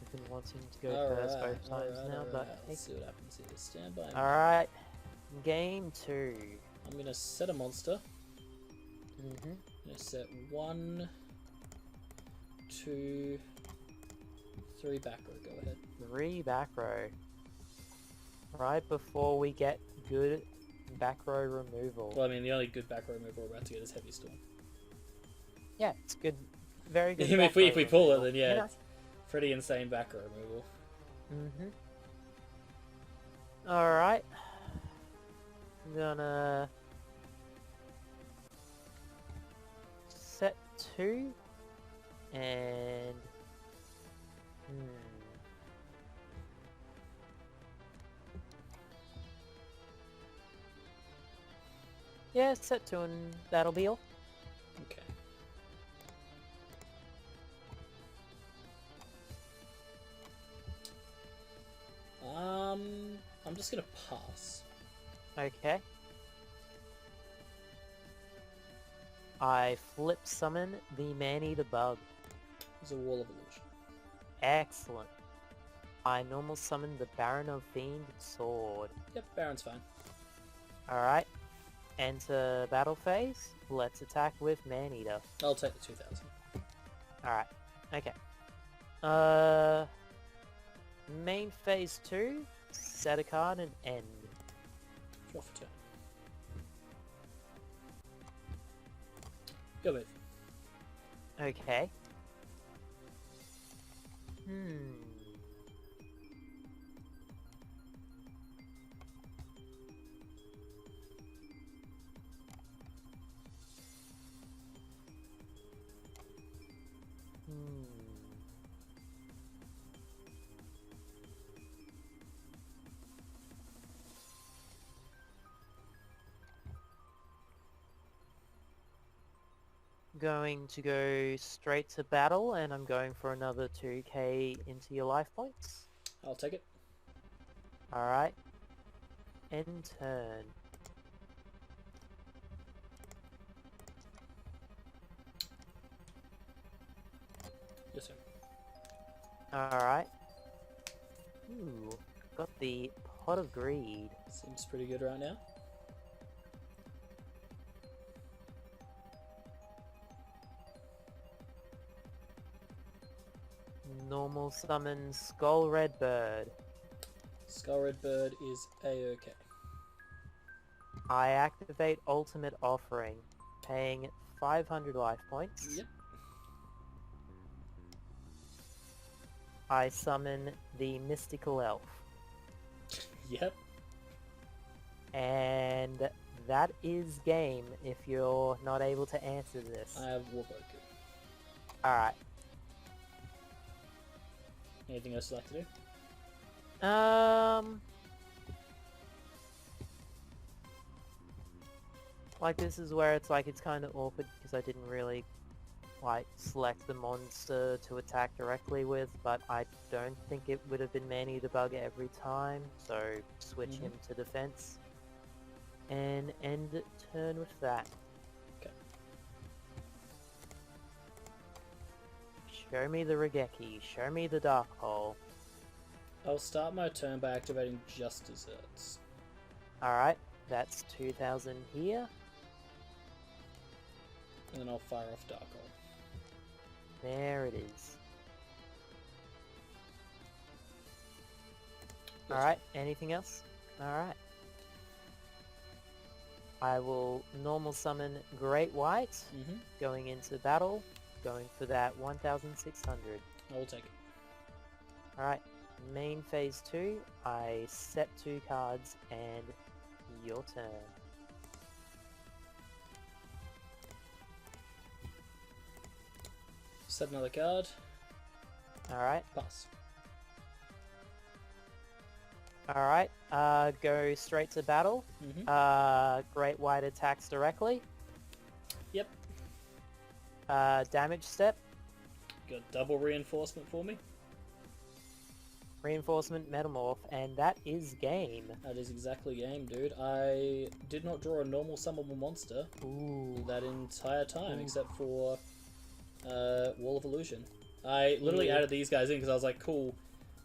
I've been wanting to go first both times now, but let's see what happens here. Stand by. Alright. Game 2. I'm gonna set a monster. Mm-hmm. I'm gonna set 1, 2, 3 back row. Go ahead. 3 back row. Right before we get good back row removal. Well, I mean, the only good back row move we're about to get is Heavy Storm. Yeah, it's good. Very good. if we pull it, then yeah, Yeah. it's pretty insane back row removal. Mm-hmm. Alright. I'm gonna set 2 and yeah, set 2 and that'll be all. Okay. I'm just gonna pass. Okay. I flip summon the Man-Eater Bug. There's a Wall of Illusion. Excellent. I normal summon the Baron of Fiend Sword. Yep, Baron's fine. Alright. Enter battle phase. Let's attack with Man-Eater. I'll take the 2000. Alright. Okay. Main phase 2. Set a card and end. Draw for turn. Go with. Okay. Going to go straight to battle, and I'm going for another 2k into your life points. I'll take it. Alright. End turn. Yes, sir. Alright. Ooh, got the Pot of Greed. Seems pretty good right now. Normal summon Skull Redbird. Skull Redbird is A-OK. I activate Ultimate Offering, paying 500 life points. Yep. I summon the Mystical Elf. Yep. And that is game if you're not able to answer this. I have Warboku. Alright. Anything else you'd like to do? Like, this is where it's like, it's kind of awkward because I didn't really like select the monster to attack directly with, but I don't think it would have been Man-Eater Bug every time, so switch him to defense and end turn with that. Okay. Show me the Regeki, show me the Dark Hole. I'll start my turn by activating just desserts. Alright, that's 2,000 here. And then I'll fire off Dark Hole. There it is. Yes. Alright, anything else? Alright. I will normal summon Great White, Mm-hmm. going into battle, going for that 1,600. I will take it. Alright, main phase 2, I set 2 cards, and your turn. Set another card. Alright, Pass. alright, go straight to battle. Mm-hmm. Great White attacks directly. Yep. Damage step, Got double reinforcement for me. reinforcement, metamorph, and that is game. That is exactly game, dude. I did not draw a normal summonable monster Ooh. that entire time, Ooh. except for Wall of Illusion. I literally Yeah. added these guys in because I was like, cool,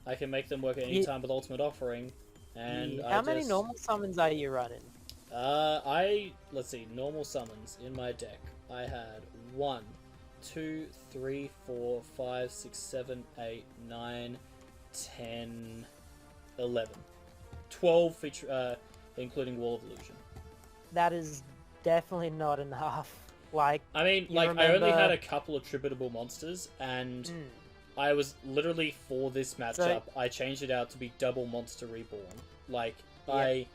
I can make them work at any time with Ultimate Offering. And How many normal summons are you running? let's see, normal summons in my deck. I had 1, 2, 3, 4, 5, 6, 7, 8, 9, 10, 11. 12 feature, including Wall of Illusion. That is definitely not enough. Like, I mean, You like, I only remember- had a couple of attributable monsters, and I was literally, for this matchup, I changed it out to be double Monster Reborn. Like, Yep. I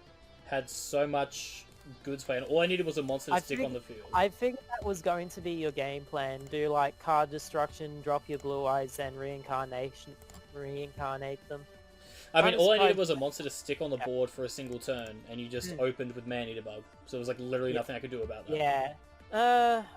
had so much goods play, and all I needed was a monster to I stick fig- on the field. I figured that was going to be your game plan. Do like card destruction, drop your blue eyes, and reincarnate them. I mean, I'm all I needed surprised- was a monster to stick on the Yeah. board for a single turn, and you just opened with Man-Eater Bug. So it was like literally Yeah. nothing I could do about that. Yeah.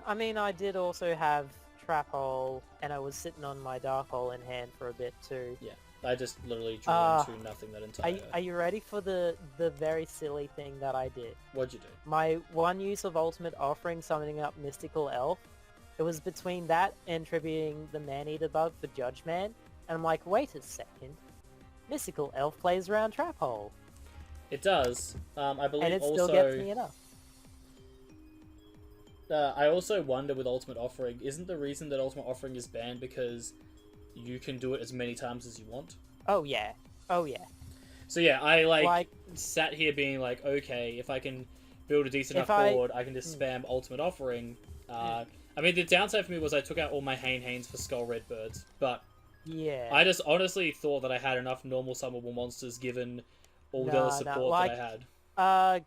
I mean, I did also have Trap Hole, and I was sitting on my Dark Hole in hand for a bit too. I just literally drew into nothing that Are, entire... are you ready for the very silly thing that I did? What'd you do? My one use of Ultimate Offering summoning up Mystical Elf, it was between that and tributing the Man-Eater Bug for Judge Man, and I'm like, wait a second. Mystical Elf plays around Trap Hole, It does. I believe and it also... still gets me enough. I also wonder with Ultimate Offering, isn't the reason that Ultimate Offering is banned because you can do it as many times as you want? Oh yeah. Oh yeah. So yeah, I Like- sat here being like, okay, if I can build a decent If enough I- board, I can just spam Ultimate Offering. I mean, the downside for me was I took out all my Hanes for Skull Redbirds, but Yeah. I just honestly thought that I had enough normal summable monsters given all the other support like- that I had.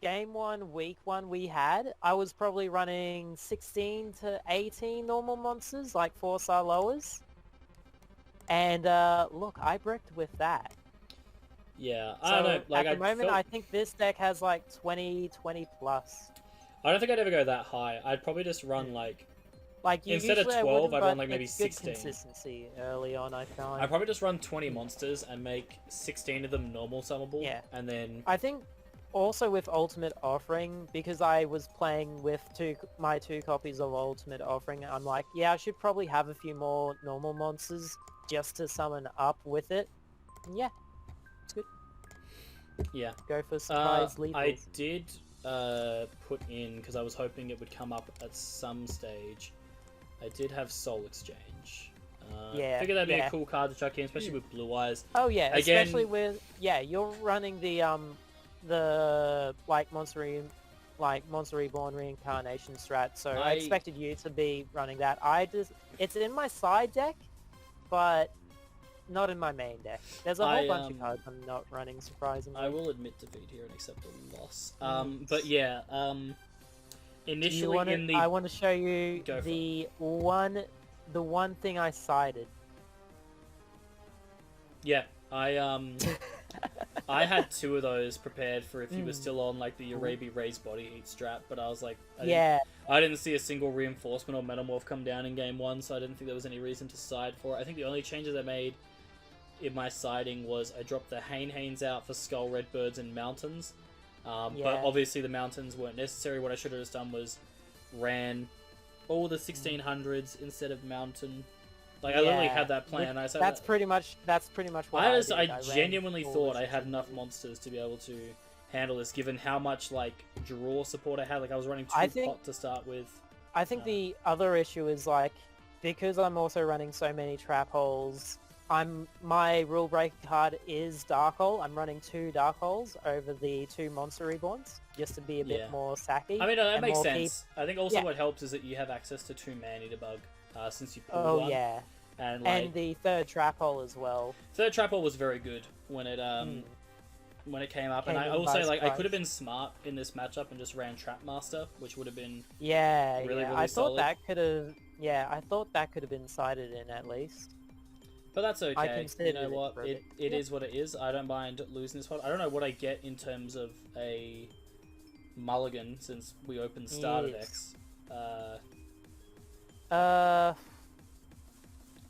Game 1, week 1 we had, I was probably running 16 to 18 normal monsters, like 4-star lowers. And, look, I bricked with that. Yeah, So, I don't know. Like, at the moment, felt... I think this deck has, like, 20 plus. I don't think I'd ever go that high. I'd probably just run, like... Like, Instead of usually 12, I wouldn't, I'd but run, like, maybe it's good 16. consistency early on, I find. I'd probably just run 20 monsters and make 16 of them normal summable. Yeah. And then... I think also with Ultimate Offering, because I was playing with my 2 copies of Ultimate Offering, I'm like, yeah, I should probably have a few more normal monsters just to summon up with it. And yeah, it's good. Yeah. Go for surprise lethals. I did put in, because I was hoping it would come up at some stage, I did have Soul Exchange. Yeah, Figured that'd be yeah. a cool card to chuck in, especially with Blue Eyes. Oh yeah, Again- especially with you're running the Monster Reborn reincarnation strat, so I expected you to be running that. It's in my side deck, but not in my main deck. There's a whole bunch of cards I'm not running, surprisingly. I will admit defeat here and accept a loss. But yeah, initially I want to show you Go for the one thing I cited. Yeah, I had 2 of those prepared for if you were still on like the Arabi Raised Body Heat strat, but I was like, I didn't see a single reinforcement or metamorph come down in game 1, so I didn't think there was any reason to side for it. I think the only changes I made in my siding was I dropped the Hanes out for Skull Redbirds and Mountains, but obviously the Mountains weren't necessary. What I should have just done was ran all the 1600s instead of Mountain, Like I literally had that plan. I said that's pretty much what I did. I ran genuinely all thought this I had to enough move. monsters to be able to handle this, given how much like draw support I had. Like I was running I two think- pot to start with. I think the other issue is like because I'm also running so many trap holes. My rule break card is Dark Hole. I'm running 2 Dark Holes over the 2 Monster Reborns just to be a bit more sacky. I mean, that and makes more sense. I think also Yeah. what helps is that you have access to 2 Man-Eater Bug since you pulled Oh one. yeah, And like and the 3rd trap hole as well. third trap hole was very good when it when it came up, and Came I in will by say like I surprise. could have been smart in this matchup and just ran Trap Master, which would have been Yeah, really, yeah. really I thought solid. that could have. Yeah, I thought that could have been sided in at least. But that's okay. You considered know it what? for a It bit. is what it is. I don't mind losing this one. I don't know what I get in terms of a mulligan since we opened starter Yes. decks.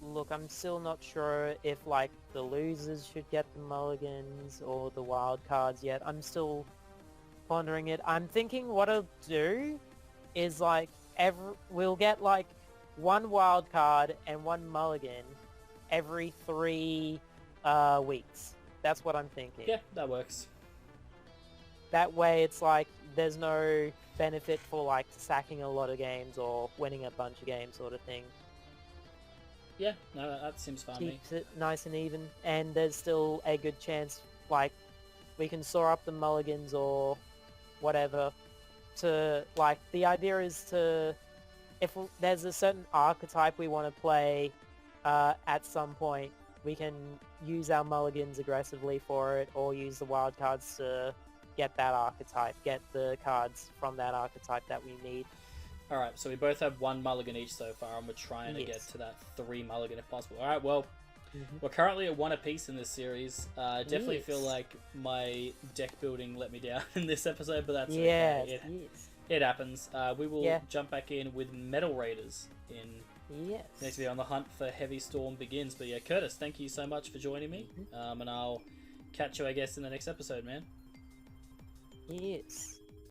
Look, I'm still not sure if like the losers should get the mulligans or the wild cards yet. I'm still pondering it. I'm thinking what I'll do is like we'll get like 1 wild card and 1 mulligan every 3 weeks. That's what I'm thinking. Yeah, that works. That way it's like there's no benefit for like sacking a lot of games or winning a bunch of games sort of thing. Yeah, no, that seems fine to me. Keeps it nice and even, and there's still a good chance like we can soar up the mulligans or whatever to like the idea is to if there's a certain archetype we want to play at some point, we can use our mulligans aggressively for it or use the wild cards to get that archetype, get the cards from that archetype that we need. Alright, so we both have 1 mulligan each so far, and we're trying to get to that 3 mulligan if possible. Alright, well, we're currently at 1 apiece in this series. I definitely feel like my deck building let me down in this episode, but that's okay. It happens. We will jump back in with Metal Raiders in next video on the hunt for Heavy Storm begins. But yeah, Curtis, thank you so much for joining me, and I'll catch you, I guess, in the next episode, man. Yes.